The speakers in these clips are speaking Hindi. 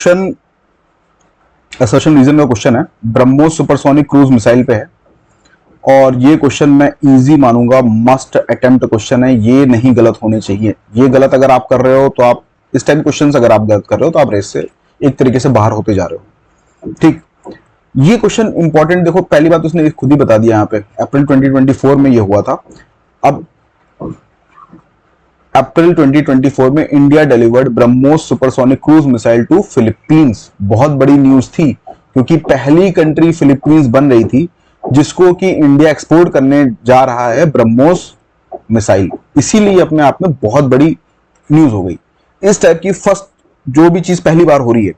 क्वेश्चन असर्शन रीजन का क्वेश्चन है, ब्रह्मोस सुपरसोनिक क्रूज मिसाइल पे है और ये क्वेश्चन मैं इजी मानूंगा, मस्ट अटेम्प्ट क्वेश्चन है, ये नहीं गलत होने चाहिए। ये गलत अगर आप कर रहे हो तो आप इस टाइप क्वेश्चन अगर आप गलत कर रहे हो तो आप रेस से एक तरीके से बाहर होते जा रहे हो। ठीक, ये क्वेश्चन इंपॉर्टेंट देखो, पहली बात उसने खुद ही बता दिया यहाँ पे, अप्रैल 2024 में ये हुआ था। अब अप्रैल 2024 में India delivered BrahMos supersonic cruise missile to Philippines. बहुत बड़ी न्यूज थी क्योंकि पहली कंट्री फिलीपींस बन रही थी जिसको कि इंडिया एक्सपोर्ट करने जा रहा है ब्रह्मोस मिसाइल। इसीलिए अपने आप में बहुत बड़ी न्यूज हो गई। इस टाइप की फर्स्ट जो भी चीज पहली बार हो रही है,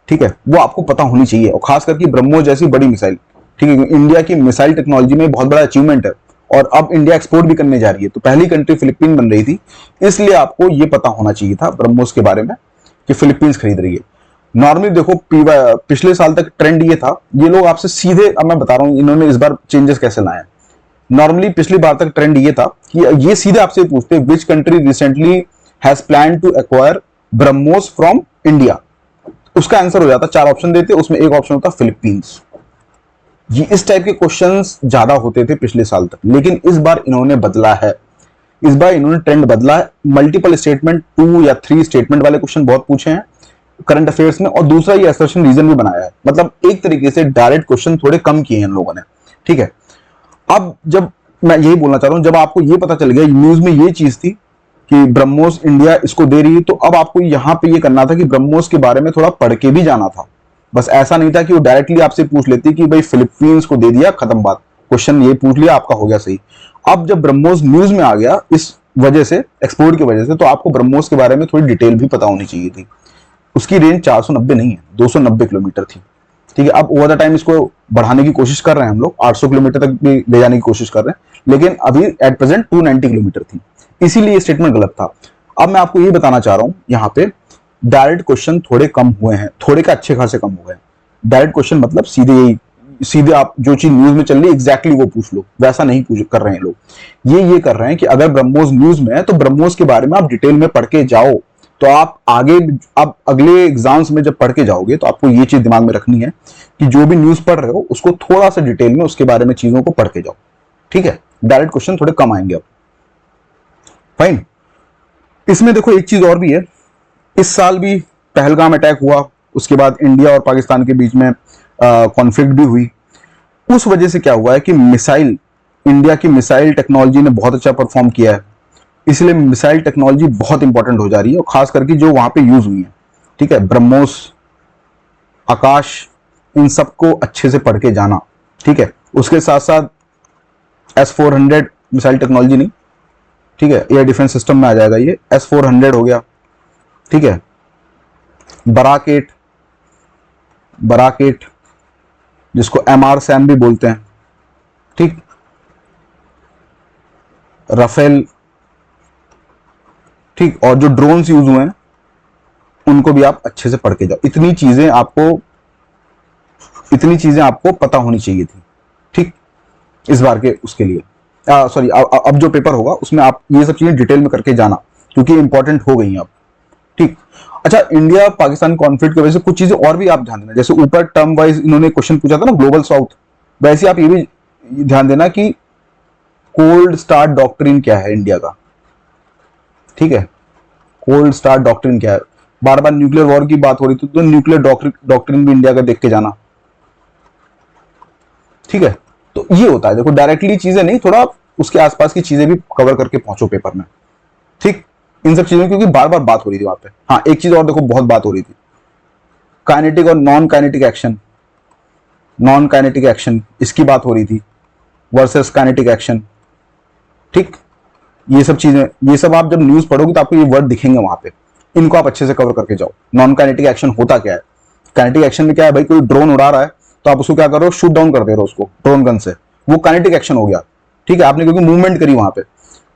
ठीक है, वो आपको पता होनी चाहिए, और खास करके ब्रह्मोस जैसी बड़ी मिसाइल, ठीक है, इंडिया की मिसाइल टेक्नोलॉजी में बहुत बड़ा अचीवमेंट है और अब इंडिया एक्सपोर्ट भी करने जा रही है। तो पहली कंट्री फिलीपीन बन रही थी, इसलिए आपको ये पता होना चाहिए था ब्रह्मोस के बारे में कि फिलीपींस खरीद रही है। नॉर्मली देखो पिछले साल तक ट्रेंड ये था, ये लोग आपसे सीधे, अब मैं बता रहा हूं इन्होंने इस बार चेंजेस कैसे लाए हैं। नॉर्मली पिछली बार तक ट्रेंड ये था कि ये सीधे आपसे पूछते which country recently has plan to acquire BrahMos from India. उसका आंसर हो जाता, 4 ऑप्शन देते, उसमें एक ऑप्शन होता फिलीपींस। ये इस टाइप के क्वेश्चंस ज्यादा होते थे पिछले साल तक, लेकिन इस बार इन्होंने बदला है। इस बार इन्होंने ट्रेंड बदला है। मल्टीपल स्टेटमेंट, 2 या 3 स्टेटमेंट वाले क्वेश्चन बहुत पूछे हैं करंट अफेयर्स में, और दूसरा ये असर्शन रीजन भी बनाया है। मतलब एक तरीके से डायरेक्ट क्वेश्चन थोड़े कम किए हैं इन लोगों ने, ठीक है। अब जब मैं यही बोलना चाह रहा हूं, जब आपको ये पता चल गया न्यूज में ये चीज थी कि ब्रह्मोस इंडिया इसको दे रही है, तो अब आपको यहां पे ये करना था कि ब्रह्मोस के बारे में थोड़ा पढ़ के भी जाना था। बस ऐसा नहीं था कि वो डायरेक्टली आपसे पूछ लेती कि भाई फिलीपींस को दे दिया, खत्म बात, क्वेश्चन ये पूछ लिया, आपका हो गया सही। अब जब ब्रह्मोस न्यूज में आ गया इस वजह से, एक्सपोर्ट की वजह से, तो आपको ब्रह्मोस के बारे में थोड़ी डिटेल भी पता होनी चाहिए थी। उसकी रेंज 490 नहीं है, 290 किलोमीटर थी, ठीक है। अब ओवर द टाइम इसको बढ़ाने की कोशिश कर रहे हैं हम लोग, 800 किलोमीटर तक भी ले जाने की कोशिश कर रहे हैं, लेकिन अभी एट प्रेजेंट 290 किलोमीटर थी, इसीलिए स्टेटमेंट गलत था। अब मैं आपको ये बताना चाह रहा हूं, यहाँ पे डायरेक्ट क्वेश्चन थोड़े कम हुए हैं, थोड़े का अच्छे खासे कम हुए हैं। डायरेक्ट क्वेश्चन मतलब सीधे यही, सीधे आप जो चीज न्यूज में चल रही है एग्जैक्टली वो पूछ लो, वैसा नहीं पूछ कर रहे हैं लोग। ये कर रहे हैं कि अगर ब्रह्मोस न्यूज में है तो ब्रह्मोस के बारे में आप डिटेल में पढ़ के जाओ, तो आप आगे, आप अगले एग्जाम्स में जब पढ़ के जाओगे तो आपको ये चीज दिमाग में रखनी है कि जो भी न्यूज पढ़ रहे हो उसको थोड़ा सा डिटेल में उसके बारे में चीजों को पढ़ के जाओ, ठीक है। डायरेक्ट क्वेश्चन थोड़े कम आएंगे अब, फाइन। इसमें देखो एक चीज और भी है, इस साल भी पहलगाम अटैक हुआ, उसके बाद इंडिया और पाकिस्तान के बीच में कॉन्फ्लिक्ट भी हुई। उस वजह से क्या हुआ है कि मिसाइल, इंडिया की मिसाइल टेक्नोलॉजी ने बहुत अच्छा परफॉर्म किया है, इसलिए मिसाइल टेक्नोलॉजी बहुत इंपॉर्टेंट हो जा रही है, और खास करके जो वहां पे यूज हुई है, ठीक है, ब्रह्मोस, आकाश, इन सबको अच्छे से पढ़ के जाना, ठीक है। उसके साथ साथ S-400 मिसाइल टेक्नोलॉजी नहीं, ठीक है, एयर डिफेंस सिस्टम में आ जाएगा ये, S-400 हो गया, ठीक है, बराक 8 जिसको MR-SAM भी बोलते हैं, ठीक, राफेल, ठीक, और जो ड्रोन्स यूज हुए हैं उनको भी आप अच्छे से पढ़ के जाओ। इतनी चीजें आपको पता होनी चाहिए थी, ठीक, इस बार के उसके लिए, सॉरी, अब जो पेपर होगा उसमें आप ये सब चीजें डिटेल में करके जाना, क्योंकि इंपॉर्टेंट हो गई हैं अब, ठीक। अच्छा, इंडिया पाकिस्तान कॉन्फ्लिक्ट की वजह से कुछ चीजें और भी आप ध्यान देना, जैसे ऊपर टर्म वाइज इन्होंने क्वेश्चन पूछा था ना, ग्लोबल साउथ, वैसे आप ये भी ध्यान देना कि कोल्ड स्टार्ट डॉक्ट्रिन क्या है इंडिया का, ठीक है, कोल्ड स्टार्ट डॉक्ट्रिन क्या है। बार बार न्यूक्लियर वॉर की बात हो रही थी, तो न्यूक्लियर डॉक्ट्रिन भी इंडिया का देख के जाना, ठीक है। तो ये होता है, देखो डायरेक्टली चीजें नहीं, थोड़ा उसके आसपास की चीजें भी कवर करके पहुंचो पेपर में, ठीक, इन सब चीजों, क्योंकि बार बार बात हो रही थी वहां पे। हाँ, एक चीज और देखो, बहुत बात हो रही थी, काइनेटिक और non kinetic action, non kinetic action इसकी बात हो रही थी वर्सेस काइनेटिक एक्शन, ठीक। ये सब चीजें, ये सब आप जब न्यूज पढ़ोगे तो आपको ये वर्ड दिखेंगे वहां पे, इनको आप अच्छे से कवर करके जाओ। नॉन काइनेटिक एक्शन होता क्या है, काइनेटिक एक्शन में क्या है भाई, कोई ड्रोन उड़ा रहा है तो आप उसको क्या करो, शूट डाउन कर दे रहे हो उसको ड्रोन गन से, वो काइनेटिक एक्शन हो गया, ठीक है, आपने क्योंकि मूवमेंट करी वहां पे।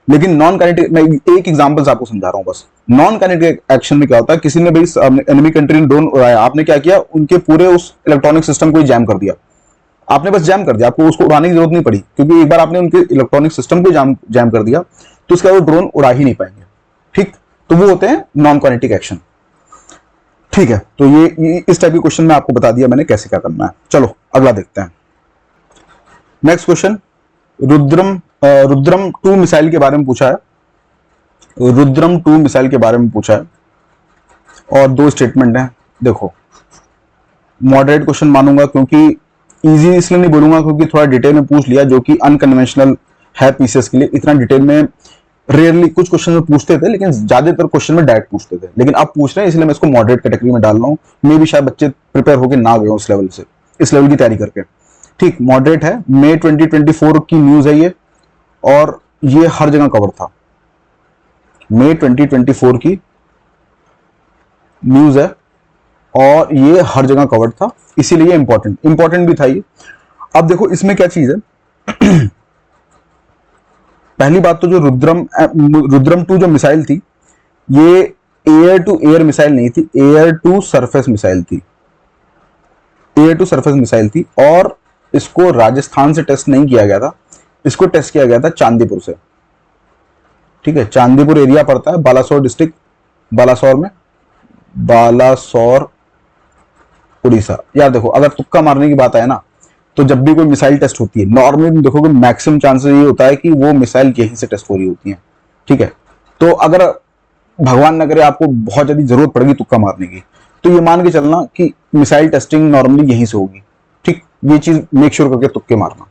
लेकिन नॉन काइनेटिक, मैं एक एग्जांपल आपको समझा रहा हूं बस। नॉन काइनेटिक एक्शन में क्या होता है, किसी ने भाई एनिमी कंट्री ने ड्रोन उड़ाया, आपने क्या किया, उनके पूरे उस इलेक्ट्रॉनिक सिस्टम को ही जैम कर दिया, आपने बस जैम कर दिया, आपको उसको उड़ाने की जरूरत नहीं पड़ी, क्योंकि एक बार आपने उनके इलेक्ट्रॉनिक सिस्टम को जैम कर दिया, तो उसका वो ड्रोन उड़ा ही नहीं पाएंगे, ठीक। तो वो होते हैं नॉन काइनेटिक एक्शन। ठीक है, तो ये इस टाइप के क्वेश्चन में आपको बता दिया मैंने कैसे क्या करना है। चलो अगला देखते हैं। नेक्स्ट क्वेश्चन, रुद्रम 2 मिसाइल के बारे में पूछा है। रुद्रम 2 मिसाइल के बारे में पूछा है और 2 स्टेटमेंट हैं। देखो, मॉडरेट क्वेश्चन मानूंगा क्योंकि इजी इसलिए नहीं बोलूंगा क्योंकि थोड़ा डिटेल में पूछ लिया, जो कि अनकन्वेंशनल है पीसीएस के लिए। इतना डिटेल में रेयरली कुछ क्वेश्चन में पूछते थे, लेकिन ज्यादातर क्वेश्चन में डायरेक्ट पूछते थे, लेकिन अब पूछ रहे हैं इसलिए मैं इसको मॉडरेट कैटेगरी में डाल रहा हूँ। मे भी शायद बच्चे प्रिपेयर होकर ना गए उस लेवल से, इस लेवल की तैयारी करके। ठीक, मॉडरेट है। मई 2024 की न्यूज है ये, और ये हर जगह कवर था। मई 2024 की न्यूज है और ये हर जगह कवर्ड था, इसीलिए इंपॉर्टेंट भी था ये। अब देखो इसमें क्या चीज है। पहली बात तो जो रुद्रम 2 जो मिसाइल थी, ये एयर टू एयर मिसाइल नहीं थी, एयर टू सरफेस मिसाइल थी। एयर टू सरफेस मिसाइल थी और इसको राजस्थान से टेस्ट नहीं किया गया था, इसको टेस्ट किया गया था चांदीपुर से। ठीक है, चांदीपुर एरिया पड़ता है बालासोर डिस्ट्रिक्ट, बालासोर में, बालासोर उड़ीसा। यार देखो, अगर तुक्का मारने की बात आए ना, तो जब भी कोई मिसाइल टेस्ट होती है, नॉर्मली देखोगे मैक्सिमम चांसेस ये होता है कि वो मिसाइल यहीं से टेस्ट हो रही होती है। ठीक है, तो अगर भगवान न करे आपको बहुत ज्यादा जरूरत पड़ेगी तुक्का मारने की, तो ये मान के चलना कि मिसाइल टेस्टिंग नॉर्मली यहीं से होगी। ठीक, ये चीज मेक श्योर करके तुक्के मारना।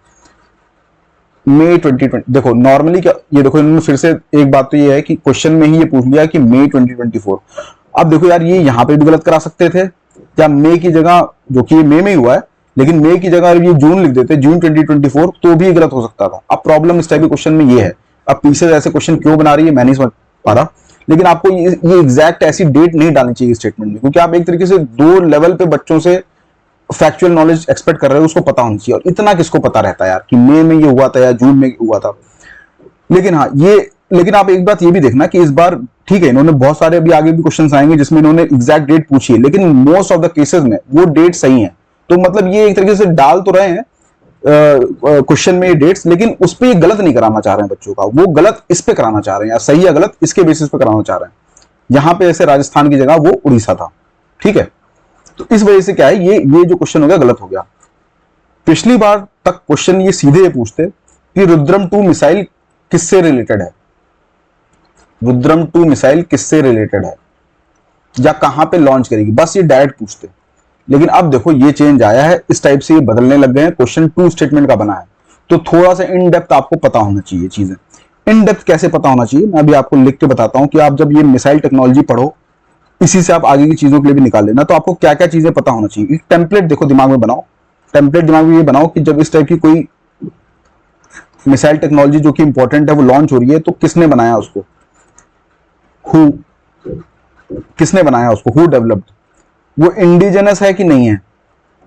मई 2020, देखो नॉर्मली क्या, ये देखो इन्होंने फिर से एक बात तो ये है कि क्वेश्चन में ही ये पूछ लिया कि मई 2024। अब देखो यार, ये यहां पे भी गलत करा सकते थे, या मई की जगह, जो कि मई में ही हुआ है, लेकिन मई की जगह ये जून लिख देते, जून 2024, तो भी गलत हो सकता था। अब प्रॉब्लम इस टाइप के क्वेश्चन में ये है, अब पीछे ऐसे क्वेश्चन क्यों बना रही है मैं नहीं समझ पा रहा, लेकिन आपको ये एग्जैक्ट ऐसी डेट नहीं डालनी चाहिए स्टेटमेंट में, क्योंकि आप एक तरीके से 2 लेवल पे बच्चों से फैक्चुअल नॉलेज एक्सपेक्ट कर रहे हो, उसको पता होना चाहिए। और इतना किसको पता रहता है यार कि मई में ये हुआ था या जून में हुआ था। लेकिन हाँ, लेकिन आप एक बात ये भी देखना कि इस बार ठीक है, इन्होंने बहुत सारे अभी आगे भी क्वेश्चंस आएंगे जिसमें इन्होंने एग्जैक्ट डेट पूछी है, लेकिन मोस्ट ऑफ द केसेस में वो डेट सही है। तो मतलब ये एक तरीके से डाल तो रहे हैं क्वेश्चन में ये डेट्स, लेकिन उस पर गलत नहीं कराना चाह रहे हैं बच्चों का, वो गलत इस पे कराना चाह रहे हैं, या सही या गलत इसके बेसिस पे कराना चाह रहे हैं। यहां पे ऐसे राजस्थान की जगह वो उड़ीसा था। ठीक है, तो इस वजह से क्या है, ये जो क्वेश्चन हो गया गलत हो गया। पिछली बार तक क्वेश्चन ये सीधे पूछते कि रुद्रम 2 मिसाइल किससे रिलेटेड है, रुद्रम 2 मिसाइल किससे रिलेटेड है या कहां पे लॉन्च करेगी, बस ये डायरेक्ट पूछते। लेकिन अब देखो ये चेंज आया है, इस टाइप से ये बदलने लग गए हैं, क्वेश्चन 2 स्टेटमेंट का बना है, तो थोड़ा सा इन डेप्थ आपको पता होना चाहिए चीजें। इन डेप्थ कैसे पता होना चाहिए, मैं अभी आपको लिख के बताता हूं कि आप जब ये मिसाइल टेक्नोलॉजी पढ़ो, इसी से आप आगे की चीजों के लिए भी निकाल लेना, तो आपको क्या क्या चीजें पता होना चाहिए। एक टेम्पलेट देखो दिमाग में बनाओ, टेम्पलेट दिमाग में ये बनाओ कि जब इस टाइप की कोई मिसाइल टेक्नोलॉजी जो कि इंपॉर्टेंट है वो लॉन्च हो रही है, तो किसने बनाया उसको, किसने बनाया उसको, हु डेवलप्ड, वो इंडिजिनस है कि नहीं है,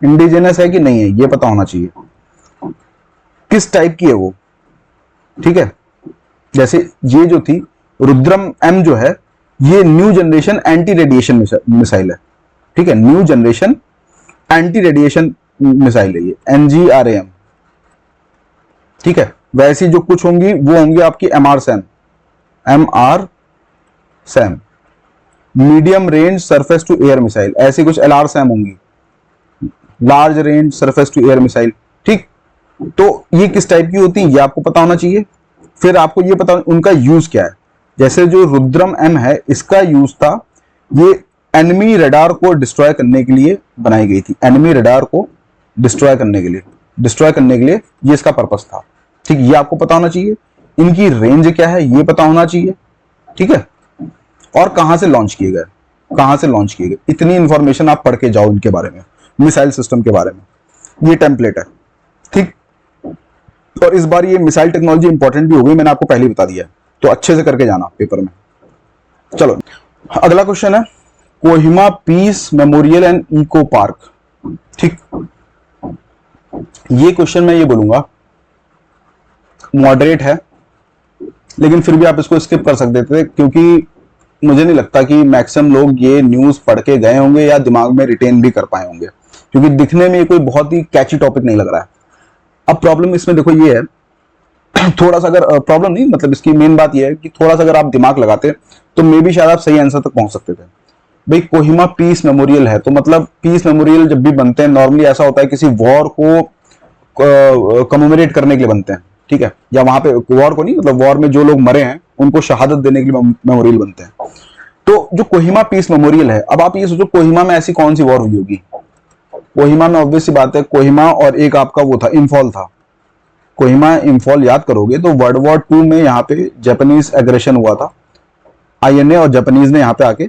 इंडिजिनस है कि नहीं है ये पता होना चाहिए, किस टाइप की है वो। ठीक है, जैसे ये जो थी रुद्रम M जो है, ये new generation anti radiation missile है। ठीक है, new generation anti radiation missile है ये, NGRAM। ठीक है, वैसी जो कुछ होंगी वो होंगी आपकी MR SAM, medium range surface to air missile, ऐसी कुछ LR SAM होंगी, large range surface to air missile. ठीक, तो ये किस टाइप की होती है ये आपको पता होना चाहिए। फिर आपको ये पता उनका यूज क्या है, जैसे जो रुद्रम M है, इसका यूज था, ये एनिमी रडार को डिस्ट्रॉय करने के लिए बनाई गई थी, एनिमी रडार को डिस्ट्रॉय करने के लिए ये इसका पर्पस था। ठीक, ये आपको पता होना चाहिए। इनकी रेंज क्या है ये पता होना चाहिए। ठीक है, और कहां से लॉन्च किए गए, इतनी इंफॉर्मेशन आप पढ़ के जाओ इनके बारे में, मिसाइल सिस्टम के बारे में। ये टेम्पलेट है। ठीक, और इस बार ये मिसाइल टेक्नोलॉजी इंपॉर्टेंट भी हो गई, मैंने आपको पहले बता दिया है, तो अच्छे से करके जाना पेपर में। चलो अगला क्वेश्चन है, Kohima peace memorial and eco park. ठीक, ये क्वेश्चन मैं ये बोलूंगा मॉडरेट है, लेकिन फिर भी आप इसको स्किप कर सकते थे, क्योंकि मुझे नहीं लगता कि मैक्सिमम लोग ये न्यूज पढ़ के गए होंगे या दिमाग में रिटेन भी कर पाए होंगे, क्योंकि दिखने में कोई बहुत ही कैची टॉपिक नहीं लग रहा है। अब प्रॉब्लम इसमें देखो ये है, थोड़ा सा अगर प्रॉब्लम नहीं, मतलब इसकी मेन बात ये है कि थोड़ा सा अगर आप दिमाग लगाते तो मे बी शायद आप सही आंसर तक पहुंच सकते थे। भाई कोहिमा पीस मेमोरियल है, तो मतलब पीस मेमोरियल जब भी बनते हैं नॉर्मली ऐसा होता है किसी वॉर को कमेमोरेट करने के लिए बनते हैं, ठीक है, या वहां पे वॉर को नहीं, मतलब वॉर में जो लोग मरे हैं उनको शहादत देने के लिए मेमोरियल बनते हैं। तो जो कोहिमा पीस मेमोरियल है, अब आप ये सोचो कोहिमा में ऐसी कौन सी वॉर हुई होगी। कोहिमा में ऑब्वियस सी बात है, कोहिमा और एक आपका वो था इम्फॉल था। कोहिमा इम्फॉल याद करोगे तो वर्ल्ड वॉर 2 में यहाँ पे जापानीज एग्रेशन हुआ था, आईएनए और जापानीज ने यहाँ पे आके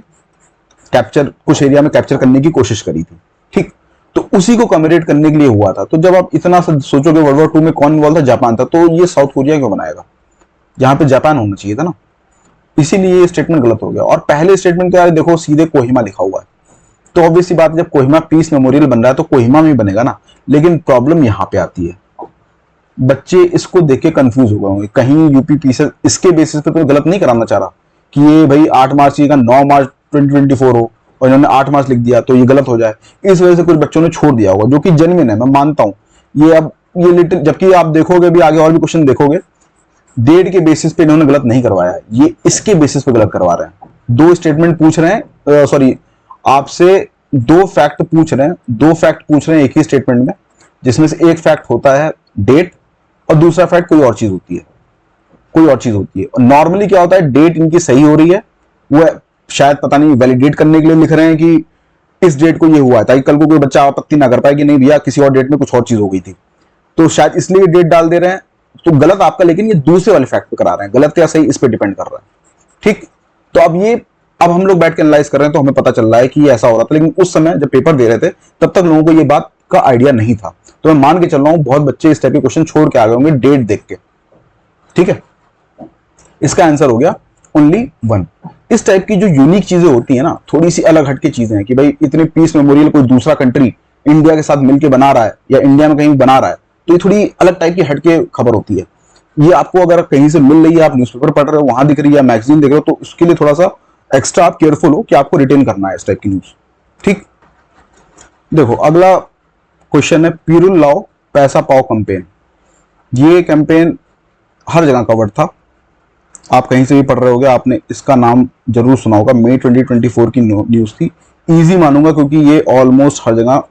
कैप्चर, कुछ एरिया में कैप्चर करने की कोशिश करी थी, ठीक। तो उसी को कमेमोरेट करने के लिए हुआ था। तो जब आप इतना सोचोगे वर्ल्ड वॉर 2 में कौन इन्वॉल्व था, जापान था, तो ये साउथ कोरिया क्यों बनाएगा, यहाँ पे जापान होना चाहिए था ना। इसीलिए ये स्टेटमेंट गलत हो गया। और पहले स्टेटमेंट तो यार देखो सीधे कोहिमा लिखा हुआ है, तो ऑब्वियस सी बात है जब कोहिमा पीस मेमोरियल बन रहा है तो कोहिमा में बनेगा ना। लेकिन प्रॉब्लम यहाँ पे आती है, बच्चे इसको देख के कंफ्यूज हो गए होंगे, कहीं यूपी पीस इसके बेसिस पे तो गलत नहीं कराना चाह रहा कि ये भाई 8 मार्च का 9 मार्च 2024 हो और इन्होंने 8 मार्च लिख दिया तो ये गलत हो जाए, इस वजह से कुछ बच्चों ने छोड़ दिया होगा, जो कि जेन्युइन है, मैं मानता हूं। ये अब ये लिटिल, जबकि आप देखोगे भी आगे और भी क्वेश्चन देखोगे, डेट के बेसिस पे इन्होंने गलत नहीं करवाया, ये इसके बेसिस पे गलत करवा रहे हैं। दो स्टेटमेंट पूछ रहे हैं, सॉरी आपसे दो फैक्ट पूछ रहे हैं, दो फैक्ट पूछ रहे हैं एक ही स्टेटमेंट में, जिसमें से एक फैक्ट होता है डेट और दूसरा फैक्ट कोई और चीज होती है, कोई और चीज होती है। और नॉर्मली क्या होता है, डेट इनकी सही हो रही है, वो शायद पता नहीं वैलिडेट करने के लिए लिख रहे हैं कि इस डेट को ये हुआ है, ताकि कल को कोई बच्चा आपत्ति ना कर पाए कि नहीं भैया किसी और डेट में कुछ और चीज हो गई थी, तो शायद इसलिए डेट डाल दे रहे हैं। तो गलत आपका, लेकिन ये दूसरे वाले फैक्ट पे करा रहे हैं, गलत या सही इस पे डिपेंड कर रहा है, ठीक। तो अब हम लोग बैठ के एनालाइज कर रहे हैं तो हमें पता चल रहा है कि ये ऐसा हो रहा था, लेकिन उस समय जब पेपर दे रहे थे तब तक लोगों को ये बात का आइडिया नहीं था। तो मैं मान के चल रहा हूं बहुत बच्चे इस टाइप के क्वेश्चन छोड़ के आ गए होंगे डेट देख के, ठीक है। इसका आंसर हो गया ओनली 1। इस टाइप की जो यूनिक चीजें होती है ना, थोड़ी सी अलग हटके चीजें हैं कि भाई इतने पीस मेमोरियल कोई दूसरा कंट्री इंडिया के साथ मिलकर बना रहा है या इंडिया में कहीं बना रहा है, तो ये थोड़ी अलग टाइप की हटके खबर होती है। ये आपको अगर कहीं से मिल रही है, आप न्यूज़पेपर पढ़ रहे हो, वहां दिख रही है, मैगजीन देख रहे हो, तो उसके लिए थोड़ा सा एक्स्ट्रा आप केयरफुल हो कि आपको रिटेन करना है इस टाइप की न्यूज, ठीक। देखो अगला क्वेश्चन है, पीरुल लाओ पैसा पाओ कैंपेन। ये कैंपेन हर जगह कवर्ड था, आप कहीं से भी पढ़ रहे होगे, आपने इसका नाम जरूर सुना होगा। मई 2024 की न्यूज थी, इजी मानूंगा क्योंकि ये ऑलमोस्ट हर जगह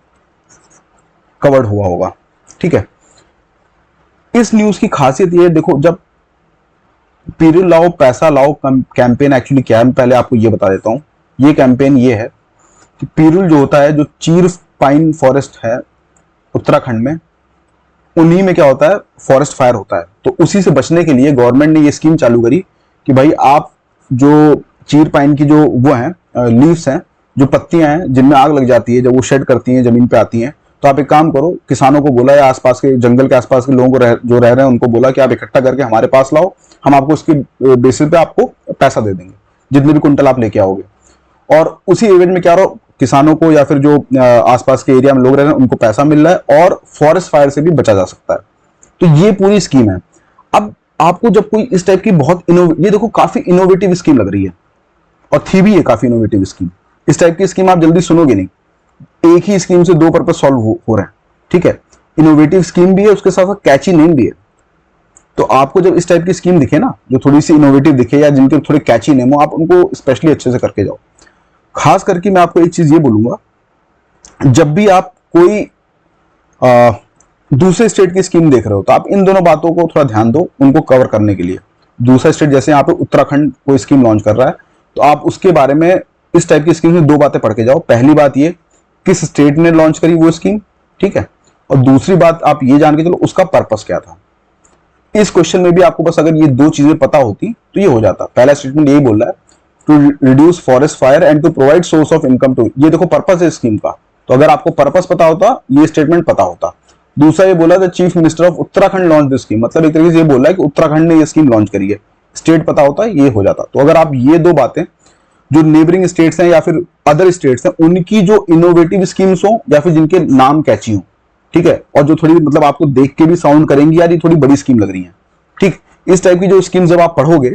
कवर्ड हुआ होगा, ठीक है। इस न्यूज की खासियत ये, देखो जब पीरुल लाओ पैसा लाओ कैंपेन एक्चुअली क्या है, पहले आपको ये बता देता हूं। ये कैंपेन ये है कि पीरुल जो होता है, जो चीर पाइन फॉरेस्ट है उत्तराखंड में, उन्हीं में क्या होता है, फॉरेस्ट फायर होता है। तो उसी से बचने के लिए गवर्नमेंट ने ये स्कीम चालू करी कि भाई आप जो चीर पाइन की जो वो हैं लीव्स हैं, जो पत्तियां हैं जिनमें आग लग जाती है, जब वो शेड करती हैं जमीन पे आती हैं, तो आप एक काम करो, किसानों को बोला या आसपास के जंगल के आसपास के लोगों को जो रह रहे हैं उनको बोला कि आप इकट्ठा करके हमारे पास लाओ, हम आपको उसके बेसिस पे आपको पैसा दे देंगे जितने भी कुंटल आप लेके आओगे। और उसी इवेंट में क्या रहो, किसानों को या फिर जो आसपास के एरिया में लोग रह रहे हैं उनको पैसा मिल रहा है और फॉरेस्ट फायर से भी बचा जा सकता है। तो ये पूरी स्कीम है। अब आपको जब कोई इस टाइप की बहुत ये देखो काफी इनोवेटिव स्कीम लग रही है, और थी भी है काफी इनोवेटिव स्कीम। इस टाइप की स्कीम आप जल्दी सुनोगे नहीं, एक ही स्कीम से दो पर्पज सॉल्व हो रहे हैं, ठीक है। इनोवेटिव स्कीम भी है, उसके साथ साथ कैची नेम भी है। तो आपको जब इस टाइप की स्कीम दिखे ना, जो थोड़ी सी इनोवेटिव दिखे या जिनके थोड़े कैची नेम हो, आप उनको स्पेशली अच्छे से करके जाओ। खास करके मैं आपको एक चीज ये बोलूंगा, जब भी आप कोई दूसरे स्टेट की स्कीम देख रहे हो तो आप इन दोनों बातों को थोड़ा ध्यान दो, उनको कवर करने के लिए। दूसरा स्टेट जैसे यहाँ पे उत्तराखंड कोई स्कीम लॉन्च कर रहा है, तो आप उसके बारे में इस टाइप की स्कीम में दो बातें पढ़ के जाओ। पहली बात ये, किस स्टेट ने लॉन्च करी वो स्कीम, ठीक है। और दूसरी बात आप ये जान के चलो उसका पर्पस क्या था। इस क्वेश्चन में भी आपको बस अगर ये दो चीजें पता होती तो ये हो जाता। पहला स्टेटमेंट यही बोल रहा है, to reduce forest fire and to provide source of income too. ये देखो पर्पस है स्कीम का, तो अगर आपको पर्पस पता होता ये स्टेटमेंट पता होता। दूसरा ये बोला, the chief minister of Uttarakhand launch this scheme, मतलब एक तरीके से ये बोल रहा है कि उत्तराखंड ने ये स्कीम लॉन्च करी है। स्टेट पता होता ये हो जाता। तो अगर आप ये दो बातें, जो नेबरिंग स्टेट्स हैं या फिर अदर स्टेट्स हैं, उनकी जो इनोवेटिव स्कीम्स हो या फिर जिनके नाम कैची हो, ठीक है, और जो थोड़ी मतलब आपको देख के भी साउंड करेंगी यार ये थोड़ी बड़ी स्कीम लग रही है, ठीक, इस टाइप की जो स्कीम जब आप पढ़ोगे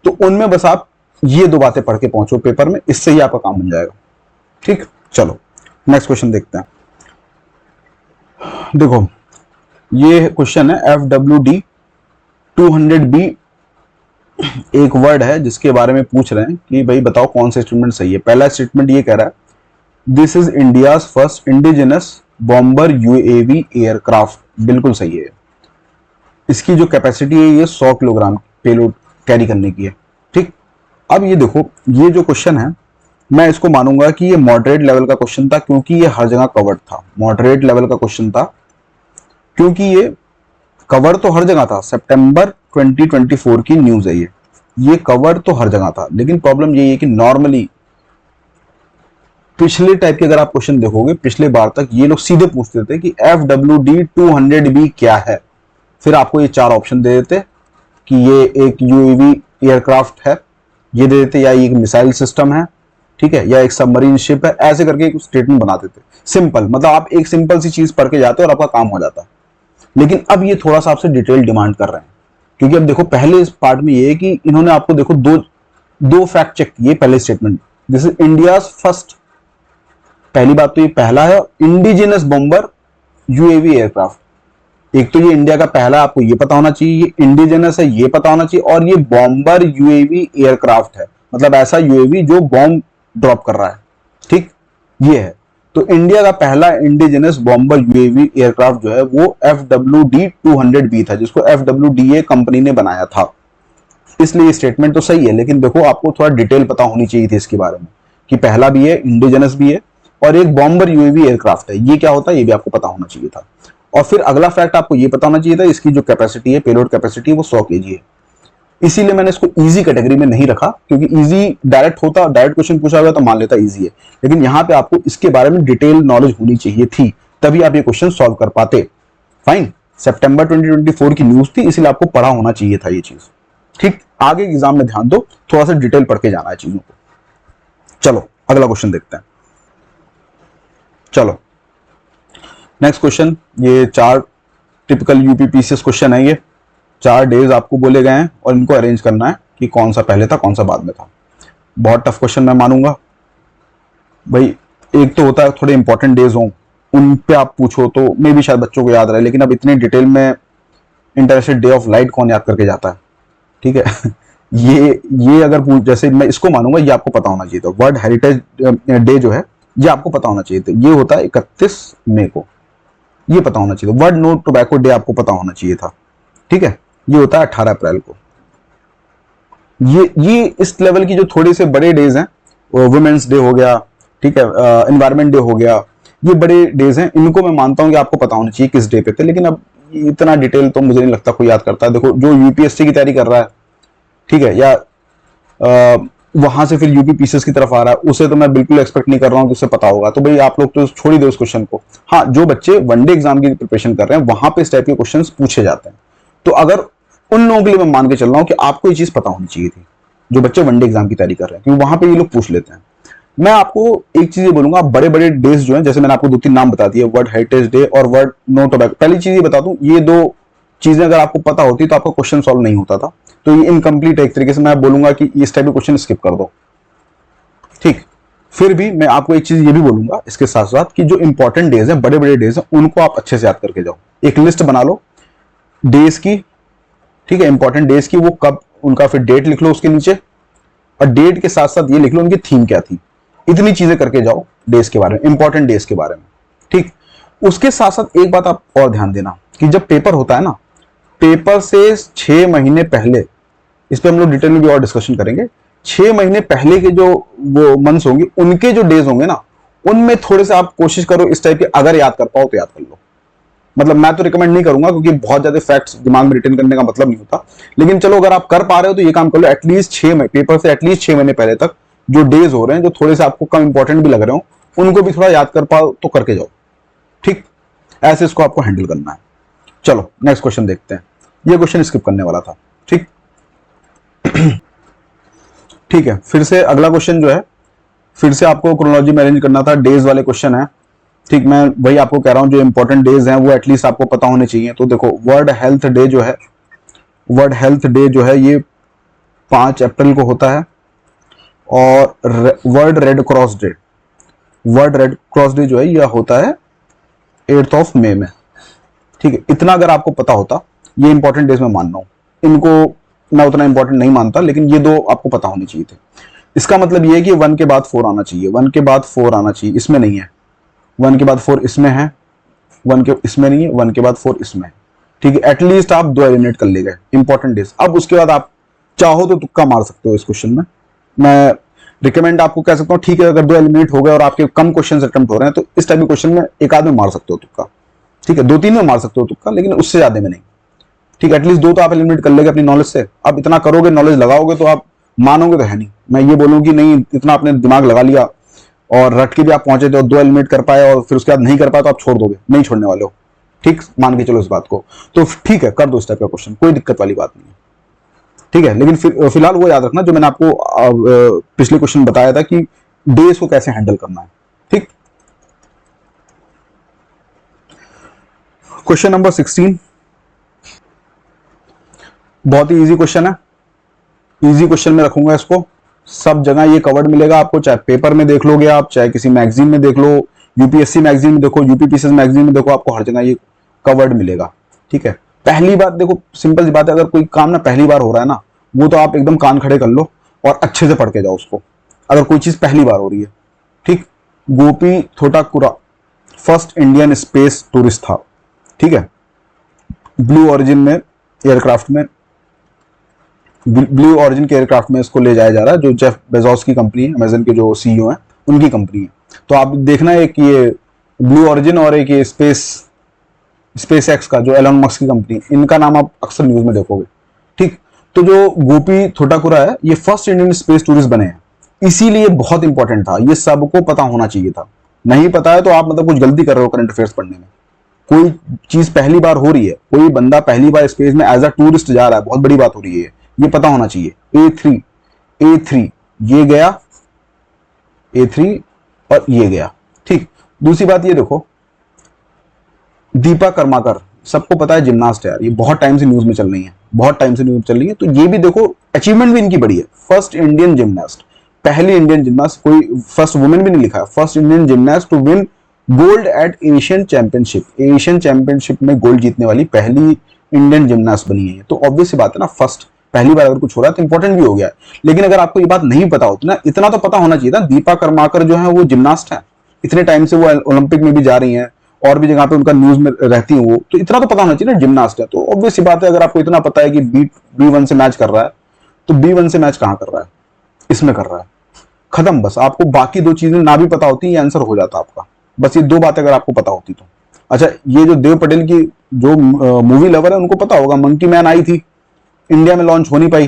तो उनमें बस आप ये दो बातें पढ़ के पहुंचो पेपर में, इससे ही आपका काम बन जाएगा, ठीक। चलो नेक्स्ट क्वेश्चन देखते हैं। देखो ये क्वेश्चन है FWD 200B एक वर्ड है जिसके बारे में पूछ रहे हैं कि भाई बताओ कौन सा स्टेटमेंट सही है। पहला स्टेटमेंट ये कह रहा है this is India's first indigenous bomber UAV aircraft, बिल्कुल सही है। इसकी जो कैपेसिटी है ये 100 किलोग्राम पेलोड कैरी करने की है। ठीक, अब ये देखो, ये जो क्वेश्चन है मैं इसको मानूंगा कि ये मॉडरेट लेवल का क्वेश्चन था, क्योंकि ये हर जगह कवर्ड था। मॉडरेट लेवल का क्वेश्चन था क्योंकि ये कवर तो हर जगह था। सितंबर 2024 की न्यूज है ये कवर तो हर जगह था। लेकिन प्रॉब्लम यही है कि नॉर्मली पिछले टाइप के अगर आप क्वेश्चन देखोगे, पिछले बार तक ये लोग सीधे पूछते थे कि FWD-200B क्या है, फिर आपको ये 4 ऑप्शन दे देते कि ये एक यूएवी एयरक्राफ्ट है, ये दे देते, या ये एक मिसाइल सिस्टम है, ठीक है, या एक सबमरीन शिप है, ऐसे करके एक स्टेटमेंट बना देते। सिंपल, मतलब आप एक सिंपल सी चीज पढ़ के जाते और आपका काम हो जाता। लेकिन अब ये थोड़ा सा आपसे डिटेल डिमांड कर रहे हैं, क्योंकि अब देखो पहले इस पार्ट में ये है कि इन्होंने आपको देखो दो फैक्ट चेक किए। पहले statement this is India's first, पहली बात तो ये पहला है इंडिजिनस बॉम्बर यूएवी एयरक्राफ्ट। एक तो ये इंडिया का पहला, आपको ये पता होना चाहिए, ये इंडिजिनस है ये पता होना चाहिए, और ये बॉम्बर यूएवी एयरक्राफ्ट है, मतलब ऐसा यूएवी जो बॉम्ब ड्रॉप कर रहा है। ठीक, ये है। तो इंडिया का पहला इंडिजिनस बॉम्बर यूएवी एयरक्राफ्ट जो है वो FWD-200B था, जिसको FWDA कंपनी ने बनाया था। इसलिए ये स्टेटमेंट तो सही है, लेकिन देखो आपको थोड़ा डिटेल पता होनी चाहिए थी इसके बारे में कि पहला भी है, इंडिजिनस भी है, और एक बॉम्बर यूएवी एयरक्राफ्ट है। ये क्या होता है ये भी आपको पता होना चाहिए था। और फिर अगला फैक्ट आपको ये पता होना चाहिए था, इसकी जो कैपेसिटी है, पेलोड कैपेसिटी, वो 100 kg है। इसीलिए मैंने इसको इजी कैटेगरी में नहीं रखा, क्योंकि इजी डायरेक्ट होता, डायरेक्ट क्वेश्चन पूछा हुआ तो मान लेता इजी है, लेकिन यहां पे आपको इसके बारे में डिटेल नॉलेज होनी चाहिए थी, तभी आप ये क्वेश्चन सॉल्व कर पाते। फाइन, सितंबर 2024 की न्यूज थी, इसीलिए आपको पढ़ा होना चाहिए था ये चीज। ठीक, आगे एग्जाम में ध्यान दो, थोड़ा सा डिटेल पढ़ के जाना है चीजों को। चलो अगला क्वेश्चन देखते हैं। चलो नेक्स्ट क्वेश्चन, ये 4 टिपिकल यूपीपीसीएस क्वेश्चन है। ये 4 डेज आपको बोले गए हैं और इनको अरेंज करना है कि कौन सा पहले था कौन सा बाद में था। बहुत टफ क्वेश्चन मैं मानूंगा भाई। एक तो होता है थोड़े इंपॉर्टेंट डेज हों, उन पे आप पूछो तो मे भी शायद बच्चों को याद रहे, लेकिन अब इतने डिटेल में इंटरनेशनल डे ऑफ लाइट कौन याद करके जाता है। ठीक है ये अगर पूछ, जैसे मैं इसको मानूंगा ये आपको पता होना चाहिए था। वर्ल्ड हेरिटेज डे जो है ये आपको पता होना चाहिए था, ये होता है 31 मई को, ये पता होना चाहिए था। वर्ल्ड नो टोबैको डे आपको पता होना चाहिए था, ठीक है, ये होता है 18 अप्रैल को। ये इस लेवल की जो थोड़े से बड़े डेज हैं, वुमेन्स डे हो गया, ठीक है, एनवायरमेंट डे हो गया, ये बड़े डेज हैं, इनको मैं मानता हूं कि आपको पता होना चाहिए किस डे पे थे। लेकिन अब इतना डिटेल तो मुझे नहीं लगता कोई याद करता है। देखो जो यूपीएससी की तैयारी कर रहा है, ठीक है, या वहां से फिर यूपीपीसीएस की तरफ आ रहा है, उसे तो मैं बिल्कुल एक्सपेक्ट नहीं कर रहा हूं कि उसे पता होगा। तो भाई आप लोग तो छोड़ ही दो उस क्वेश्चन को। हाँ, जो बच्चे वनडे एग्जाम की प्रिपरेशन कर रहे हैं वहां पे इस टाइप के क्वेश्चन पूछे जाते हैं, तो अगर उन लोगों के लिए मैं मान के चल रहा हूं कि आपको ये चीज पता होनी चाहिए थी, जो बच्चे वनडे एग्जाम की तैयारी कर रहे हैं, क्योंकि वहां पे ये लोग पूछ लेते हैं। मैं आपको एक चीज ये बोलूंगा, बड़े बड़े डेज जो हैं, जैसे मैंने आपको 2-3 नाम बता दिए, वर्ल्ड हेरिटेज डे और वर्ल्ड नो टोबैको। पहली चीज ये बता दूं, ये 2 चीजें अगर आपको पता होती तो आपका क्वेश्चन सॉल्व नहीं होता था। तो ये इनकम्प्लीट है एक तरीके से। मैं बोलूंगा कि इस टाइप के क्वेश्चन स्किप कर दो, ठीक। फिर भी मैं आपको एक चीज ये भी बोलूंगा इसके साथ साथ कि जो इंपॉर्टेंट डेज हैं, बड़े बड़े डेज हैं, उनको आप अच्छे से याद करके जाओ। एक लिस्ट बना लो डेज की, ठीक है, इंपॉर्टेंट डेज की, वो कब, उनका फिर डेट लिख लो उसके नीचे, और डेट के साथ साथ ये लिख लो उनकी थीम क्या थी। इतनी चीजें करके जाओ डेज के बारे में, इंपॉर्टेंट डेज के बारे में, ठीक। उसके साथ साथ एक बात आप और ध्यान देना कि जब पेपर होता है ना, पेपर से 6 महीने पहले, इस पे हम लोग डिटेल में भी और डिस्कशन करेंगे, 6 महीने पहले के जो वो मंथ्स होंगे, उनके जो डेज होंगे ना, उनमें थोड़े से आप कोशिश करो इस टाइप के, अगर याद कर पाओ तो याद कर लो। मतलब मैं तो रिकमेंड नहीं करूंगा, क्योंकि बहुत ज्यादा फैक्ट्स दिमाग में रिटेन करने का मतलब नहीं होता। लेकिन चलो अगर आप कर पा रहे हो तो ये काम कर लो, एटलीस्ट 6 महीने, पेपर से एटलीस्ट 6 महीने पहले तक जो डेज हो रहे हैं, जो थोड़े से आपको कम इंपॉर्टेंट भी लग रहे हो, उनको भी थोड़ा याद कर पाओ तो करके जाओ, ठीक। ऐसे इसको आपको हैंडल करना है। चलो नेक्स्ट क्वेश्चन देखते हैं। ये क्वेश्चन स्किप करने वाला था, ठीक। ठीक है, फिर से अगला क्वेश्चन जो है, फिर से आपको क्रोनोलॉजी में अरेंज करना था, डेज वाले क्वेश्चन है, ठीक। मैं वही आपको कह रहा हूं, जो इंपॉर्टेंट डेज हैं वो एटलीस्ट आपको पता होने चाहिए। तो देखो वर्ल्ड हेल्थ डे जो है, वर्ल्ड हेल्थ डे जो है ये 5 अप्रैल को होता है। और world red cross day, world red cross day जो है यह होता है 8 मई में, ठीक है। इतना अगर आपको पता होता, ये इंपॉर्टेंट डेज में मान रहा हूं, इनको मैं उतना इंपॉर्टेंट नहीं मानता, लेकिन ये दो आपको पता होने चाहिए थे। इसका मतलब ये है कि 1 के बाद 4 आना चाहिए, 1 के बाद 4 आना चाहिए, इसमें नहीं है। 1 के बाद 4 इसमें है, 1 के इसमें नहीं है, 1 के बाद 4 इसमें है। ठीक है, एटलीस्ट आप 2 एलिमिनेट कर ले गए, इंपॉर्टेंट डेज। अब उसके बाद आप चाहो तो तुक्का मार सकते हो इस क्वेश्चन में। मैं रिकमेंड आपको कह सकता हूँ, ठीक है, अगर 2 एलिमिनेट हो गए और आपके कम क्वेश्चन अटेम्प्ट हो रहे हैं तो इस टाइप के क्वेश्चन में एक आध में मार सकते हो तुक्का। ठीक है, 2-3 में मार सकते हो तुक्का, लेकिन उससे ज्यादा में नहीं। ठीक है, एटलीस्ट 2 तो आप एलिमिनेट कर लेंगे अपनी नॉलेज से। अब इतना करोगे, नॉलेज लगाओगे तो आप मानोगे तो है नहीं। मैं ये बोलूँ कि नहीं, इतना आपने दिमाग लगा लिया और रट के भी आप पहुंचे थे और 2 एलिमिनेट कर पाए और फिर उसके बाद नहीं कर पाए तो आप छोड़ दोगे, नहीं छोड़ने वाले हो। ठीक, मान के चलो इस बात को, तो ठीक है, कर दो इस टाइप का क्वेश्चन, कोई दिक्कत वाली बात नहीं है। ठीक है, लेकिन फिलहाल वो याद रखना जो मैंने आपको पिछले क्वेश्चन बताया था कि डेज को कैसे हैंडल करना है। ठीक, क्वेश्चन नंबर 16 बहुत ही इजी क्वेश्चन है। इजी क्वेश्चन में रखूंगा इसको, सब जगह ये कवर्ड मिलेगा आपको, चाहे पेपर में देख लोगे आप, चाहे किसी मैगजीन में देख लो, यूपीएससी मैगजीन में देखो, यूपीपीसीएस मैगजीन में देखो, आपको हर जगह ये कवर्ड मिलेगा। ठीक है, पहली बात देखो, सिंपल सी बात है, अगर कोई काम ना पहली बार हो रहा है ना, वो तो आप एकदम कान खड़े कर लो और अच्छे से पढ़ के जाओ उसको, अगर कोई चीज पहली बार हो रही है। ठीक, Gopi Thotakura first Indian space tourist था। ठीक है, ब्लू ऑरिजिन में एयरक्राफ्ट में, ब्लू ऑरिजिन के एयरक्राफ्ट में इसको ले जाया जा रहा है, जो जेफ बेजोस की कंपनी है, अमेजन के जो सीईओ हैं उनकी कंपनी है। तो आप देखना, एक ये ब्लू ऑरिजिन और एक ये स्पेस एक्स का जो एलन मस्क की कंपनी, इनका नाम आप अक्सर न्यूज में देखोगे। ठीक, तो जो गोपी थोटाकुरा है, ये फर्स्ट इंडियन स्पेस टूरिस्ट बने हैं, इसीलिए बहुत इंपॉर्टेंट था, ये सबको पता होना चाहिए था। नहीं पता है तो आप मतलब कुछ गलती कर रहे हो करंट अफेयर्स पढ़ने में। कोई चीज पहली बार हो रही है, कोई बंदा पहली बार स्पेस में एज अ टूरिस्ट जा रहा है, बहुत बड़ी बात हो रही है, ये पता होना चाहिए। A3 ये गया, A3 और ये गया। ठीक, दूसरी बात ये देखो, दीपा कर्माकर, सबको पता है जिमनास्ट है यार, ये बहुत टाइम से न्यूज में चल रही है, बहुत टाइम से न्यूज चल रही है, तो ये भी देखो अचीवमेंट भी इनकी बड़ी है। फर्स्ट इंडियन जिमनास्ट, पहली इंडियन जिमनास्ट, कोई फर्स्ट वुमेन भी नहीं लिखा है, first Indian gymnast to win gold at Asian championship. Asian championship में गोल्ड जीतने वाली पहली इंडियन जिमनास्ट बनी है। तो ऑब्वियस सी बात है ना, फर्स्ट पहली बार अगर कुछ हो रहा है तो इंपॉर्टेंट भी हो गया। लेकिन अगर आपको ये बात नहीं पता होती ना, इतना तो पता होना चाहिए था, दीपा कर्माकर जो है वो जिमनास्ट है, इतने टाइम से वो ओलंपिक में भी जा रही हैं और भी जगह पे उनका न्यूज में रहती है वो, तो इतना तो पता होना चाहिए ना, जिमनास्ट है। तो ऑब्वियस सी बात है, अगर आपको इतना पता है कि B1 से मैच कर रहा है, तो B1 से मैच कहां कर रहा है, इसमें कर रहा है, खत्म। बस आपको बाकी 2 चीजें ना भी पता होती, ये आंसर हो जाता आपका। बस ये 2 बातें अगर आपको पता होती तो। अच्छा, ये जो देव पटेल की जो मूवी लवर है उनको पता होगा, मंकी मैन आई थी, इंडिया में लॉन्च हो नहीं पाई,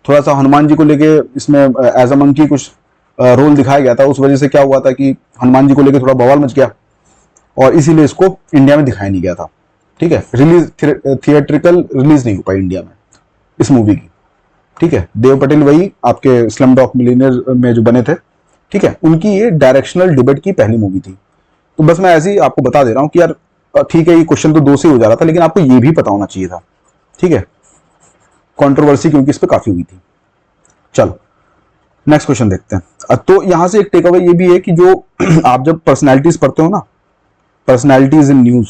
थोड़ा सा हनुमान जी को लेके इसमें एज अ मंकी कुछ रोल दिखाया गया था, उस वजह से क्या हुआ था कि हनुमान जी को लेके थोड़ा बवाल मच गया और इसीलिए इसको इंडिया में दिखाया नहीं गया था। ठीक है, रिलीज थिएट्रिकल रिलीज नहीं हो पाई इंडिया में इस मूवी की। ठीक है, देव पटेल वही आपके स्लमडॉग मिलियनेयर में जो बने थे, ठीक है, उनकी ये डायरेक्शनल डिबेट की पहली मूवी थी। तो बस मैं ऐसे ही आपको बता दे रहा हूं कि यार ठीक है, ये क्वेश्चन तो 2 से हो जा रहा था, लेकिन आपको ये भी पता होना चाहिए था। ठीक है, कंट्रोवर्सी क्योंकि इस पर काफी हुई थी। चलो नेक्स्ट क्वेश्चन देखते हैं। तो यहां से एक टेक अवे ये भी है कि जो आप जब पर्सनैलिटीज पढ़ते हो ना, पर्सनैलिटीज इन न्यूज,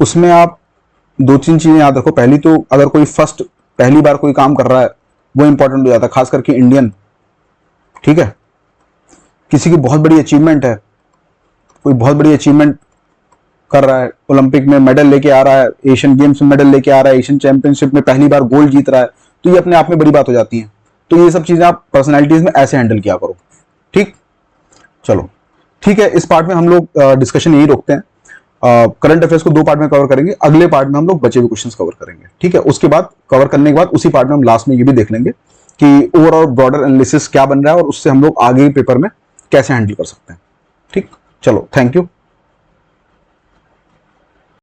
उसमें आप 2-3 चीजें याद रखो। पहली तो, अगर कोई फर्स्ट पहली बार कोई काम कर रहा है वो इंपॉर्टेंट हो जाता है, खास करके इंडियन। ठीक है, किसी की बहुत बड़ी अचीवमेंट है, कोई बहुत बड़ी अचीवमेंट कर रहा है, ओलंपिक में मेडल लेके आ रहा है, एशियन गेम्स में मेडल लेके आ रहा है, एशियन चैंपियनशिप में पहली बार गोल्ड जीत रहा है, तो ये अपने आप में बड़ी बात हो जाती है। तो ये सब चीजें आप पर्सनैलिटीज में ऐसे हैंडल किया करो। ठीक, चलो ठीक है, इस पार्ट में हम लोग डिस्कशन यही रोकते हैं। करंट अफेयर्स को 2 पार्ट में कवर करेंगे, अगले पार्ट में हम लोग बचे हुए क्वेश्चंस कवर करेंगे। ठीक है, उसके बाद कवर करने के बाद उसी पार्ट में हम लास्ट में ये भी देख लेंगे कि ओवरऑल ब्रॉडर एनालिसिस क्या बन रहा है और उससे हम लोग आगे पेपर में कैसे हैंडल कर सकते हैं। ठीक, चलो थैंक यू।